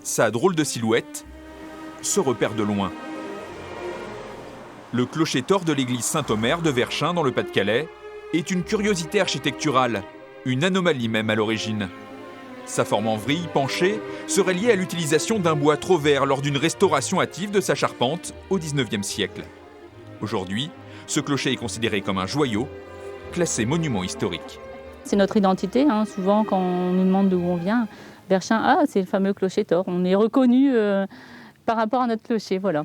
sa drôle de silhouette se repère de loin. Le clocher-tor de l'église Saint-Omer de Verchin, dans le Pas-de-Calais, est une curiosité architecturale, une anomalie même à l'origine. Sa forme en vrille penchée serait liée à l'utilisation d'un bois trop vert lors d'une restauration hâtive de sa charpente au XIXe siècle. Aujourd'hui, ce clocher est considéré comme un joyau, classé monument historique. C'est notre identité, souvent quand on nous demande d'où on vient, Verchin, c'est le fameux clocher-tor. On est reconnu par rapport à notre clocher, voilà.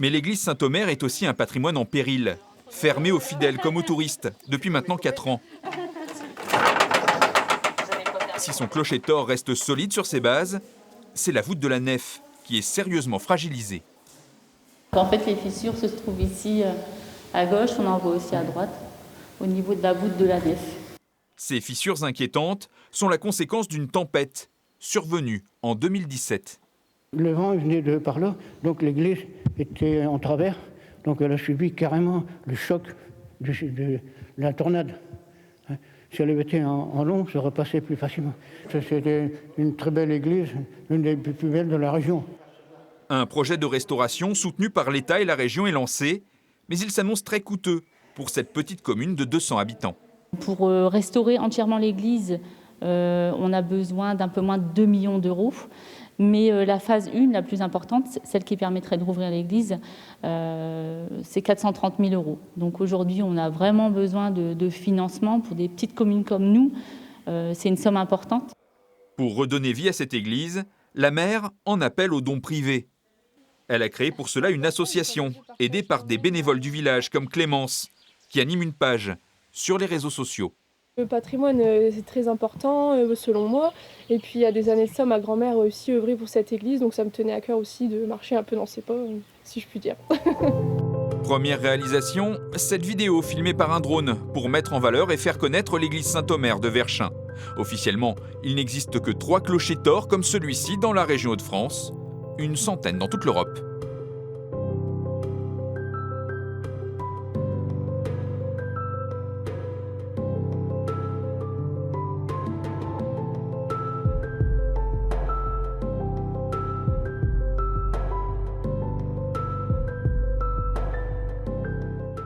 Mais l'église Saint-Omer est aussi un patrimoine en péril, fermé aux fidèles comme aux touristes, depuis maintenant 4 ans. Si son clocher-tor reste solide sur ses bases, c'est la voûte de la nef qui est sérieusement fragilisée. En fait, les fissures se trouvent ici à gauche, on en voit aussi à droite, au niveau de la voûte de la nef. Ces fissures inquiétantes sont la conséquence d'une tempête survenue en 2017. Le vent venait de par là, donc l'église était en travers, donc elle a subi carrément le choc de la tornade. Si elle avait été en long, ça aurait passé plus facilement. C'était une très belle église, l'une des plus belles de la région. Un projet de restauration soutenu par l'État et la région est lancé, mais il s'annonce très coûteux pour cette petite commune de 200 habitants. Pour restaurer entièrement l'église, on a besoin d'un peu moins de 2 millions d'euros. Mais la phase 1, la plus importante, celle qui permettrait de rouvrir l'église, c'est 430 000 euros. Donc aujourd'hui, on a vraiment besoin de financement pour des petites communes comme nous. C'est une somme importante. Pour redonner vie à cette église, la maire en appelle aux dons privés. Elle a créé pour cela une association, aidée par des bénévoles du village comme Clémence, qui anime une page sur les réseaux sociaux. Le patrimoine, c'est très important, selon moi. Et puis, il y a des années de ça, ma grand-mère a aussi œuvré pour cette église. Donc, ça me tenait à cœur aussi de marcher un peu dans ses pas, si je puis dire. Première réalisation, cette vidéo filmée par un drone pour mettre en valeur et faire connaître l'église Saint-Omer de Verchin. Officiellement, il n'existe que 3 clochers-tors comme celui-ci dans la région Hauts-de-France, une centaine dans toute l'Europe.